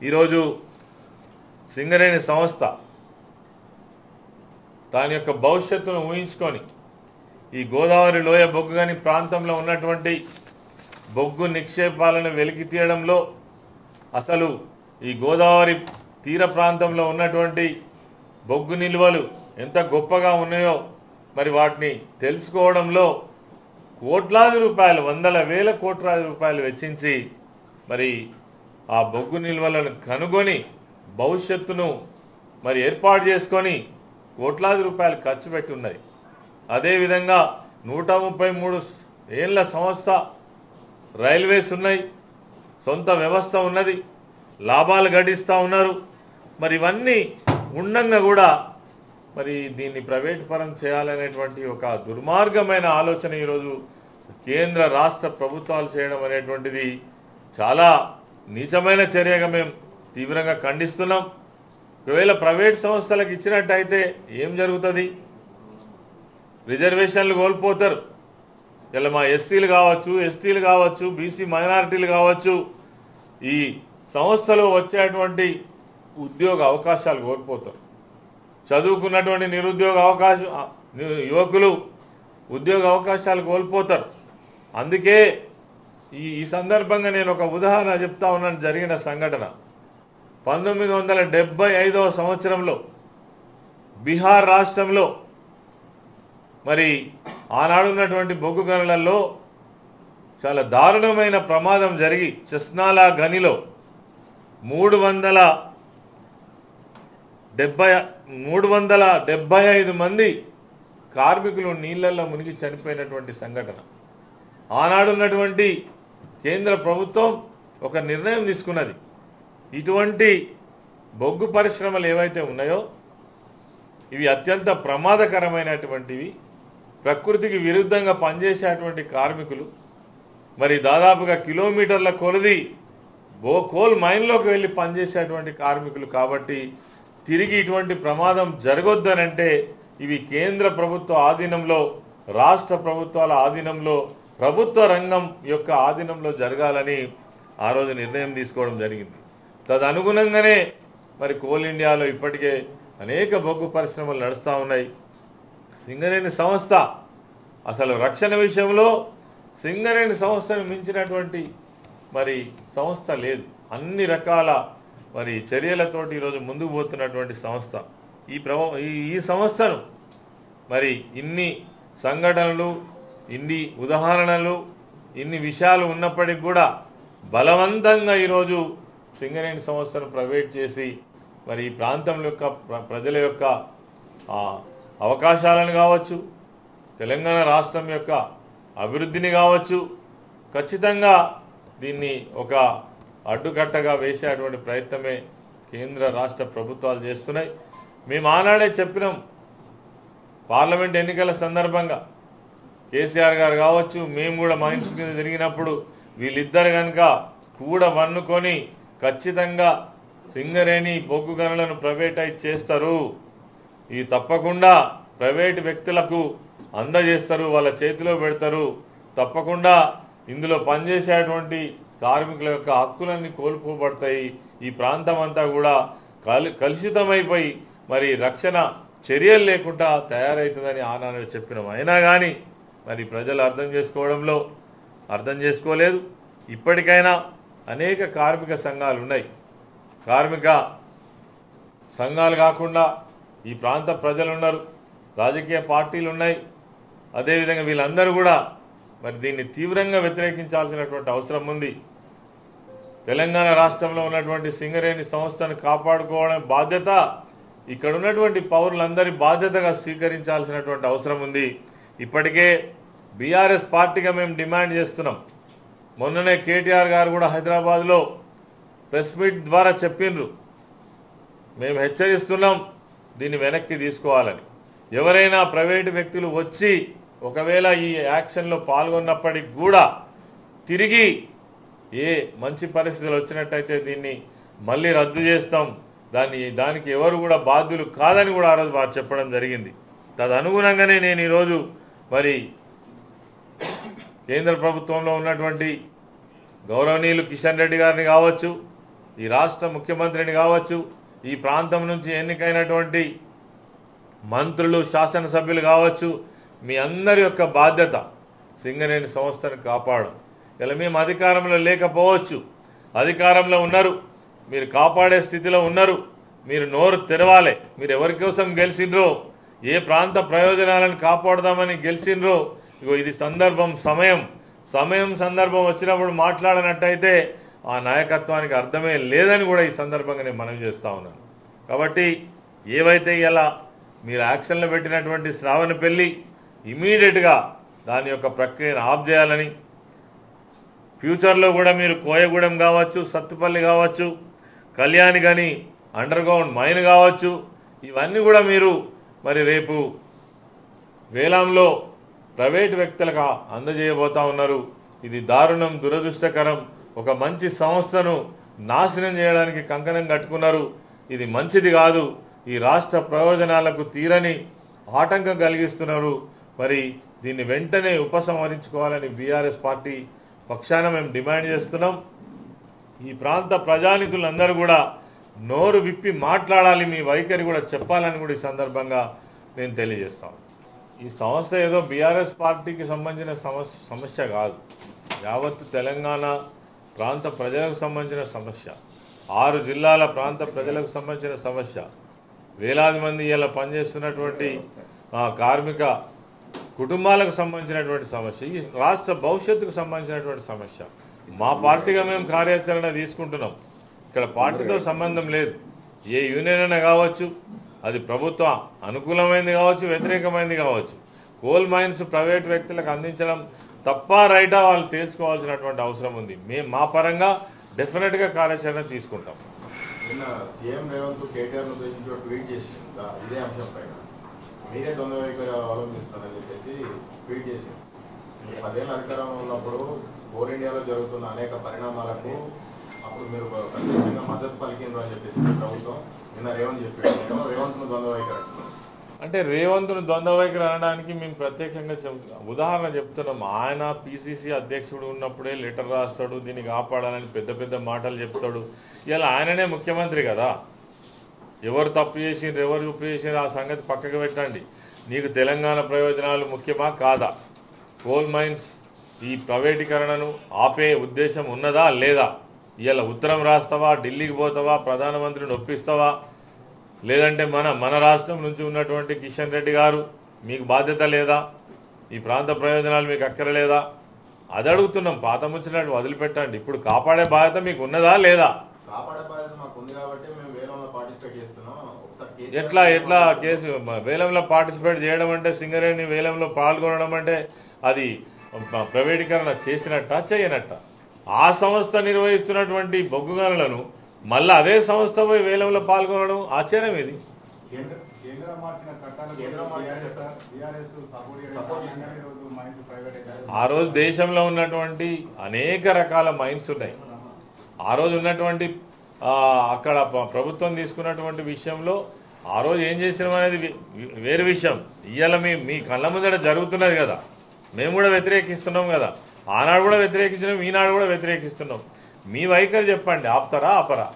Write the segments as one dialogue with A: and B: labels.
A: ఈరోజు సింగరేణి సంస్థ దాని యొక్క భవిష్యత్తును ఊహించుకొని ఈ గోదావరి లోయ బొగ్గు గని ప్రాంతంలో ఉన్నటువంటి బొగ్గు నిక్షేపాలను వెలికి తీయడంలో అసలు ఈ గోదావరి తీర ప్రాంతంలో ఉన్నటువంటి బొగ్గు నిల్వలు ఎంత గొప్పగా ఉన్నాయో మరి వాటిని తెలుసుకోవడంలో కోట్లాది రూపాయలు, వందల వేల కోట్లాది రూపాయలు వెచ్చించి మరి ఆ బొగ్గు నిల్వలను కనుగొని భవిష్యత్తును మరి ఏర్పాటు చేసుకొని కోట్లాది రూపాయలు ఖర్చు పెట్టి ఉన్నది. అదేవిధంగా 133 ఏళ్ల సంస్థ, రైల్వేస్ ఉన్నాయి, సొంత వ్యవస్థ ఉన్నది, లాభాలు గడిస్తూ ఉన్నారు. మరి ఇవన్నీ ఉండంగా కూడా మరి దీన్ని ప్రైవేట్ పరం చేయాలనేటువంటి ఒక దుర్మార్గమైన ఆలోచన ఈరోజు కేంద్ర రాష్ట్ర ప్రభుత్వాలు చేయడం అనేటువంటిది చాలా నీచమైన చర్యగా మేము తీవ్రంగా ఖండిస్తున్నాం. ఒకవేళ ప్రైవేట్ సంస్థలకు ఇచ్చినట్టయితే ఏం జరుగుతుంది? రిజర్వేషన్లు కోల్పోతారు. ఇలా మా ఎస్సీలు కావచ్చు, ఎస్టీలు కావచ్చు, బీసీ మైనారిటీలు కావచ్చు, ఈ సంస్థలో వచ్చేటువంటి ఉద్యోగ అవకాశాలు కోల్పోతారు. చదువుకున్నటువంటి యువకులు ఉద్యోగ అవకాశాలు కోల్పోతారు. అందుకే ఈ సందర్భంగా నేను ఒక ఉదాహరణ చెప్తా ఉన్నాను. జరిగిన సంఘటన 1975వ సంవత్సరంలో బీహార్ రాష్ట్రంలో మరి ఆనాడున్నటువంటి బొగ్గు గనులలో చాలా దారుణమైన ప్రమాదం జరిగి చెస్నాలా గనిలో 375 మంది కార్మికులు నీళ్లలో మునిగి చనిపోయినటువంటి సంఘటన. ఆనాడున్నటువంటి కేంద్ర ప్రభుత్వం ఒక నిర్ణయం తీసుకున్నది. ఇటువంటి బొగ్గు పరిశ్రమలు ఏవైతే ఉన్నాయో ఇవి అత్యంత ప్రమాదకరమైనటువంటివి, ప్రకృతికి విరుద్ధంగా పనిచేసేటువంటి కార్మికులు, మరి దాదాపుగా కిలోమీటర్ల కొలది కోల్ మైన్లోకి వెళ్ళి పనిచేసేటువంటి కార్మికులు. కాబట్టి తిరిగి ఇటువంటి ప్రమాదం జరగొద్దనంటే ఇవి కేంద్ర ప్రభుత్వ ఆధీనంలో, రాష్ట్ర ప్రభుత్వాల ఆధీనంలో, ప్రభుత్వ రంగం యొక్క ఆధీనంలో జరగాలని ఆ రోజు నిర్ణయం తీసుకోవడం జరిగింది. తదనుగుణంగానే మరి కోల్ ఇండియాలో ఇప్పటికే అనేక బొగ్గు పరిశ్రమలు నడుస్తూ ఉన్నాయి. సింగరేణి సంస్థ అసలు రక్షణ విషయంలో సింగరేణి సంస్థను మించినటువంటి మరి సంస్థ లేదు. అన్ని రకాల మరి చర్యలతోటి ఈరోజు ముందుకు పోతున్నటువంటి సంస్థ. ఈ సంస్థను మరి ఇన్ని సంఘటనలు, ఇన్ని ఉదాహరణలు, ఇన్ని విషయాలు ఉన్నప్పటికీ కూడా బలవంతంగా ఈరోజు సింగరేణి సంస్థను ప్రైవేట్ చేసి మరి ఈ ప్రాంతం యొక్క ప్రజల యొక్క అవకాశాలను కావచ్చు, తెలంగాణ రాష్ట్రం యొక్క అభివృద్ధిని కావచ్చు, ఖచ్చితంగా దీన్ని ఒక అడ్డుకట్టగా వేసేటువంటి ప్రయత్నమే కేంద్ర రాష్ట్ర ప్రభుత్వాలు చేస్తున్నాయి. మేము ఆనాడే చెప్పినాం, పార్లమెంట్ ఎన్నికల సందర్భంగా కేసీఆర్ గారు కావచ్చు, మేము కూడా మా ఇంటి కింద జరిగినప్పుడు వీళ్ళిద్దరు కనుక కూడా వన్నుకొని ఖచ్చితంగా సింగరేణి బొగ్గు గనులను ప్రైవేటైజ్ చేస్తారు, ఇవి తప్పకుండా ప్రైవేటు వ్యక్తులకు అందజేస్తారు, వాళ్ళ చేతిలో పెడతారు, తప్పకుండా ఇందులో పనిచేసేటువంటి కార్మికుల యొక్క హక్కులన్నీ కోల్పోబడతాయి, ఈ ప్రాంతం అంతా కూడా కలుషితమైపోయి మరి రక్షణ చర్యలు లేకుండా తయారవుతుందని ఆనాడు చెప్పినాం. అయినా కానీ మరి ప్రజలు అర్థం చేసుకోలేదు. ఇప్పటికైనా అనేక కార్మిక సంఘాలు ఉన్నాయి. కార్మిక సంఘాలు కాకుండా ఈ ప్రాంత ప్రజలు ఉన్నారు, రాజకీయ పార్టీలు ఉన్నాయి. అదేవిధంగా వీళ్ళందరూ కూడా మరి దీన్ని తీవ్రంగా వ్యతిరేకించాల్సినటువంటి అవసరం ఉంది. తెలంగాణ రాష్ట్రంలో ఉన్నటువంటి సింగరేణి సంస్థను కాపాడుకోవడం బాధ్యత ఇక్కడ ఉన్నటువంటి పౌరులందరి బాధ్యతగా స్వీకరించాల్సినటువంటి అవసరం ఉంది. ఇప్పటికే బీఆర్ఎస్ పార్టీగా మేము డిమాండ్ చేస్తున్నాం. మొన్ననే కేటీఆర్ గారు కూడా హైదరాబాద్లో ప్రెస్ మీట్ ద్వారా చెప్పిండ్రు, మేము హెచ్చరిస్తున్నాం దీన్ని వెనక్కి తీసుకోవాలని. ఎవరైనా ప్రైవేటు వ్యక్తులు వచ్చి ఒకవేళ ఈ యాక్షన్లో పాల్గొన్నప్పటికి కూడా తిరిగి ఏ మంచి పరిస్థితులు వచ్చినట్టయితే దీన్ని మళ్ళీ రద్దు చేస్తాం, దానికి ఎవరు కూడా బాధ్యులు కాదని కూడా ఆ రోజు వారు చెప్పడం జరిగింది. తదనుగుణంగానే నేను ఈరోజు మరి కేంద్ర ప్రభుత్వంలో ఉన్నటువంటి గౌరవనీయులు కిషన్ రెడ్డి గారిని కావచ్చు, ఈ రాష్ట్ర ముఖ్యమంత్రిని కావచ్చు, ఈ ప్రాంతం నుంచి ఎన్నికైనటువంటి మంత్రులు, శాసనసభ్యులు కావచ్చు, మీ అందరి యొక్క బాధ్యత సింగరేణి సంస్థను కాపాడు. ఇలా మేము అధికారంలో లేకపోవచ్చు, అధికారంలో ఉన్నారు, మీరు కాపాడే స్థితిలో ఉన్నారు. మీరు నోరు తెరవాలి. మీరు ఎవరి కోసం గెలిచిండ్రో, ఏ ప్రాంత ప్రయోజనాలను కాపాడదామని గెలిచిండ్రో, ఇగో ఇది సందర్భం వచ్చినప్పుడు మాట్లాడనట్టయితే ఆ నాయకత్వానికి అర్థమే లేదని కూడా ఈ సందర్భంగా నేను మనవి చేస్తూ ఉన్నాను. కాబట్టి ఏవైతే ఇలా మీరు యాక్షన్లో పెట్టినటువంటి శ్రావణపల్లి ఇమీడియట్గా దాని యొక్క ప్రక్రియను ఆఫ్ చేయాలని, ఫ్యూచర్లో కూడా మీరు కోయగూడెం కావచ్చు, సత్తుపల్లి కావచ్చు, కళ్యాణి కానీ అండర్ గ్రౌండ్ మైన్ కావచ్చు, ఇవన్నీ కూడా మీరు మరి రేపు వేలంలో ప్రైవేట్ వ్యక్తులకు అందజేయబోతా ఉన్నారు. ఇది దారుణం, దురదృష్టకరం. ఒక మంచి సంస్థను నాశనం చేయడానికి కంకణం కట్టుకున్నారు. ఇది మంచిది కాదు. ఈ రాష్ట్ర ప్రయోజనాలకు తీరని ఆటంకం కలిగిస్తున్నారు. మరి దీన్ని వెంటనే ఉపసంహరించుకోవాలని బీఆర్ఎస్ పార్టీ పక్షాన మేము డిమాండ్ చేస్తున్నాం. ఈ ప్రాంత ప్రజానికులందరూ కూడా నోరు విప్పి మాట్లాడాలి, మీ వైఖరి కూడా చెప్పాలని కూడా ఈ సందర్భంగా నేను తెలియజేస్తాను. ఈ సంస్థ ఏదో బీఆర్ఎస్ పార్టీకి సంబంధించిన సమస్య కాదు, యావత్తు తెలంగాణ ప్రాంత ప్రజలకు సంబంధించిన సమస్య, 6 జిల్లాల ప్రాంత ప్రజలకు సంబంధించిన సమస్య, వేలాది మంది ఇలా పనిచేస్తున్నటువంటి కార్మిక కుటుంబాలకు సంబంధించినటువంటి సమస్య, ఈ రాష్ట్ర భవిష్యత్తుకు సంబంధించినటువంటి సమస్య. మా పార్టీగా మేము కార్యాచరణ తీసుకుంటున్నాం. ఇక్కడ పార్టీతో సంబంధం లేదు. ఏ యూనియన్ అయినా కావచ్చు, అది ప్రభుత్వ అనుకూలమైనది కావచ్చు, వ్యతిరేకమైనది కావచ్చు. కోల్ మైన్స్ ప్రైవేట్ వ్యక్తులకు అందించడం తప్ప రైటా వాళ్ళు తేల్చుకోవాల్సినటువంటి అవసరం ఉంది. మేము మా పరంగా డెఫినెట్గా కార్యాచరణ తీసుకుంటాం.
B: నిన్న సీఎం రేవంత్ కేటీఆర్ను ఉద్దేశించి ట్వీట్ చేసి ఇదే అంశం పైన మీరే దొంగ వైఖరి అవలంబిస్తున్నారని చెప్పేసి ట్వీట్ చేసి 10 ఏళ్ళ అధికారంలో ఉన్నప్పుడు కోల్ ఇండియాలో జరుగుతున్న అనేక పరిణామాలకు అప్పుడు మీరు ప్రత్యక్షంగా మద్దతు పలికిండ్రు అని చెప్పేసి ప్రభుత్వం నిన్న రేవంత్ చెప్పాడు. రేవంత్ను ద్వంద్వ వైఖరి
A: అంటే రేవంత్ను ద్వంద్వ వైఖరి అనడానికి మేము ప్రత్యక్షంగా ఉదాహరణ చెప్తున్నాం. ఆయన పిసిసి అధ్యక్షుడు ఉన్నప్పుడే లెటర్ రాస్తాడు, దీన్ని కాపాడాలని పెద్ద పెద్ద మాటలు చెప్తాడు. ఇలా ఆయననే ముఖ్యమంత్రి కదా. ఎవరు తప్పు చేసిండ్రు, ఎవరు తప్పు చేసిండ్రు ఆ సంగతి పక్కకు పెట్టండి. నీకు తెలంగాణ ప్రయోజనాలు ముఖ్యమా కాదా? కోల్ మైన్స్ ఈ ప్రైవేటీకరణను ఆపే ఉద్దేశం ఉన్నదా లేదా? ఇలా ఉత్తరం రాస్తావా, ఢిల్లీకి పోతావా, ప్రధానమంత్రిని ఒప్పిస్తావా, లేదంటే మన రాష్ట్రం నుంచి ఉన్నటువంటి కిషన్ రెడ్డి గారు మీకు బాధ్యత లేదా? ఈ ప్రాంత ప్రయోజనాలు మీకు అక్కరలేదా? అది అడుగుతున్నాం. పాత ముచ్చినట్టు వదిలిపెట్టండి. ఇప్పుడు కాపాడే బాధ్యత మీకు ఉన్నదా లేదా? ఎట్లా కేసు వేలంలో పార్టిసిపేట్ చేయడం అంటే, సింగరేణి వేలంలో పాల్గొనడం అంటే అది ప్రైవేటీకరణ చేసినట్ట చేయనట్ట? ఆ సంస్థ నిర్వహిస్తున్నటువంటి బొగ్గు గనులను మళ్ళీ అదే సంస్థ పోయి వేలంలో పాల్గొనడం ఆశ్చర్యం. ఇది ఆ రోజు దేశంలో ఉన్నటువంటి అనేక రకాల మైన్స్ ఉన్నాయి. ఆ రోజు ఉన్నటువంటి అక్కడ ప్రభుత్వం తీసుకున్నటువంటి విషయంలో ఆ రోజు ఏం చేసినాం అనేది వేరే విషయం. ఇవాళ మీ కళ్ళ ముందర జరుగుతున్నది కదా, మేము కూడా వ్యతిరేకిస్తున్నాం కదా. ఆనాడు కూడా వ్యతిరేకించినాం, ఈనాడు కూడా వ్యతిరేకిస్తున్నాం. మీ వైఖరి చెప్పండి, ఆపుతారా ఆపరా?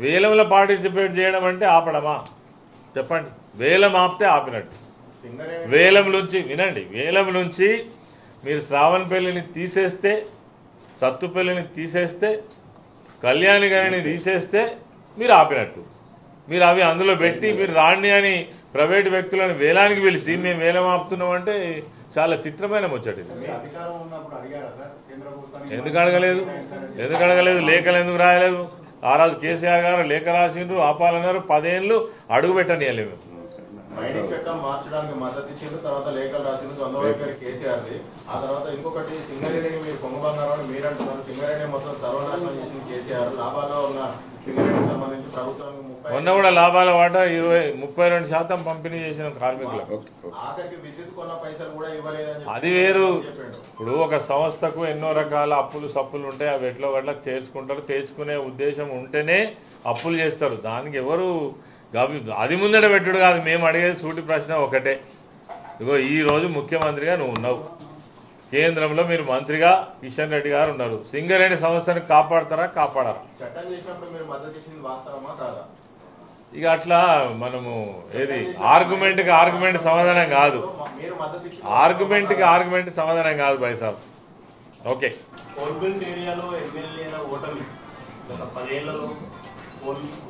A: వేలంలో పార్టిసిపేట్ చేయడం అంటే ఆపడమా? చెప్పండి. వేలం ఆపితే ఆపినట్టు. వేలం నుంచి వినండి, వేలం నుంచి మీరు శ్రావణపల్లిని తీసేస్తే, సత్తుపల్లిని తీసేస్తే, కళ్యాణి గారిని తీసేస్తే మీరు ఆపినట్టు. మీరు అవి అందులో పెట్టి మీరు రాండి అని ప్రైవేటు వ్యక్తులను వేలానికి పిలిచి మేము వేలం ఆపుతున్నాం అంటే చాలా చిత్రమైన ముచ్చటి. ఎందుకు అడగలేదు? లేఖలు ఎందుకు రాయలేదు? ఆ రోజు కేసీఆర్ గారు లేఖ రాసిండ్రు, ఆపాలన్నారు. 10 ఏళ్ళు అడుగు పెట్టనియలేము.
B: మైనింగ్ చట్టం మార్చడానికి మద్దతు ఇచ్చిండ్రు, తర్వాత లేఖలు రాసిండ్రు, ద్వంద్వ వైఖరి కేసీఆర్ది. ఆ తర్వాత ఇంకొకటి సింగరేణిని మీరు పొంగబంగారు మీరు అంటున్నారు. సింగరేణి మొత్తం సర్వనాశనం చేసింది కేసీఆర్. లాభాల్లో ఉన్న సింగరేణికి సంబంధించి ప్రభుత్వానికి
A: మొన్న కూడా లాభాల వాటా 32% పంపిణీ చేసిన కార్మికులకు.
B: ఆఖరికి విద్యుత్ కొన్న పైసలు కూడా ఇవ్వలేదని
A: అది వేరు. ఇప్పుడు ఒక సంస్థకు ఎన్నో రకాల అప్పులు సప్పులు ఉంటాయి. అవి ఎట్లో గట్లా చేర్చుకుంటారు. తెచ్చుకునే ఉద్దేశం ఉంటేనే అప్పులు చేస్తారు. దానికి ఎవరు అది ముందట పెట్టుడు కాదు. మేము అడిగేది సూటి ప్రశ్న ఒకటే. ఇగో ఈరోజు ముఖ్యమంత్రిగా నువ్వు ఉన్నావు, కేంద్రంలో మీరు మంత్రిగా కిషన్ రెడ్డి గారు ఉన్నారు. సింగరేణి సంస్థను కాపాడతారా కాపాడరా?
B: చట్టం చేసినప్పుడు మీరు మద్దతు ఇచ్చింది వాస్తవమా కాదా?
A: ఇక అట్లా మనము ఏది ఆర్గ్యుమెంట్ సమాధానం కాదు,
B: మీరు మద్దతు ఇచ్చిన
A: ఆర్గ్యుమెంట్ సమాధానం కాదు భాయ్ సాబ్. ఓకే,
C: కోల్బెల్ట్ ఏరియాలో ఎమ్మెల్యేల ఓటమి గత 10 ఏళ్లలో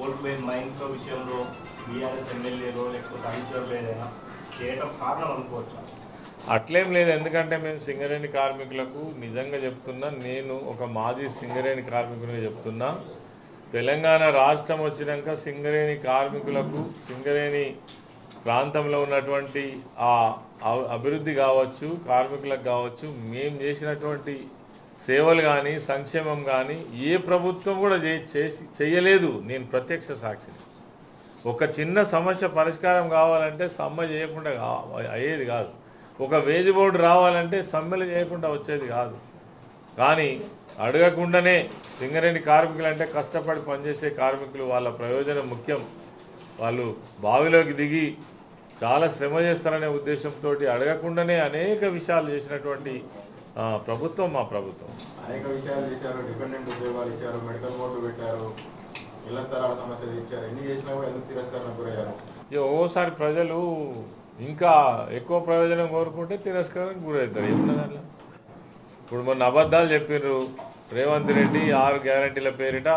C: ఓల్డ్ మైన్స్ విషయంలో బీఆర్ఎస్ ఎమ్మెల్యేలో లేకపోతే అనుచరులు ఏదైనా చేయటం కారణం అనుకోవచ్చా?
A: అట్లేం లేదు. ఎందుకంటే మేము సింగరేణి కార్మికులకు నిజంగా చెప్తున్నా, నేను ఒక మాజీ సింగరేణి కార్మికునిగా చెప్తున్నా, తెలంగాణ రాష్ట్రం వచ్చినాక సింగరేణి కార్మికులకు, సింగరేణి ప్రాంతంలో ఉన్నటువంటి ఆ అభివృద్ధి కావచ్చు, కార్మికులకు కావచ్చు, మేము చేసినటువంటి సేవలు కానీ సంక్షేమం కానీ ఏ ప్రభుత్వం కూడా చేయలేదు. నేను ప్రత్యక్ష సాక్షిని. ఒక చిన్న సమస్య పరిష్కారం కావాలంటే సమ్మె చేయకుండా అయ్యేది కాదు. ఒక వేజ్ బోర్డు రావాలంటే సమ్మెలు చేయకుండా వచ్చేది కాదు. కానీ అడగకుండానే సింగరేణి కార్మికులు అంటే కష్టపడి పనిచేసే కార్మికులు, వాళ్ళ ప్రయోజనం ముఖ్యం, వాళ్ళు బావిలోకి దిగి చాలా శ్రమ చేస్తారనే ఉద్దేశంతో అడగకుండానే అనేక విషయాలు చేసినటువంటి ప్రభుత్వం మా ప్రభుత్వం.
B: అనేక విషయాలు చేశారు, డిపెండెంట్ ఉద్యోగాలు ఇచ్చారు, మెడికల్ బోర్డు పెట్టారు, ఇళ్ల స్థలాల సమస్యలు ఇచ్చారు. ఎన్ని చేసినా కూడా ఎందుకు తిరస్కరణ గురయ్యారు?
A: ఓసారి ప్రజలు ఇంకా ఎక్కువ ప్రయోజనం కోరుకుంటే తిరస్కారానికి గురవుతారు. ఏమన్నా దాంట్లో ఇప్పుడు మొన్న అబద్ధాలు చెప్పిండ్రు రేవంత్ రెడ్డి 6 గ్యారంటీల పేరిట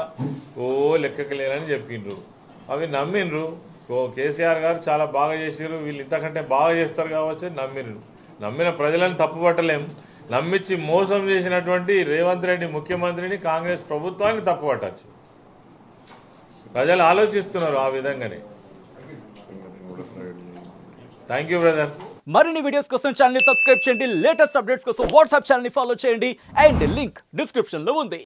A: లెక్కకి లేనని చెప్పిండ్రు. అవి నమ్మిండ్రు. కేసీఆర్ గారు చాలా బాగా చేసారు, వీళ్ళు ఇంతకంటే బాగా చేస్తారు కావచ్చు నమ్మిండ్రు. నమ్మిన ప్రజలను తప్పుపట్టలేం. నమ్మించి మోసం చేసినటువంటి రేవంత్ రెడ్డి ముఖ్యమంత్రిని, కాంగ్రెస్ ప్రభుత్వాన్ని తప్పుపట్టచ్చు. ప్రజలు ఆలోచిస్తున్నారు ఆ విధంగానే. Thank you brother.
D: మరిన్ని వీడియోస్ కోసం ఛానల్ ని సబ్స్క్రైబ్ చేయండి. లేటెస్ట్ అప్డేట్స్ కోసం వాట్సాప్ ఛానల్ ని ఫాలో చేయండి. అండ్ లింక్ డిస్క్రిప్షన్ లో ఉంది.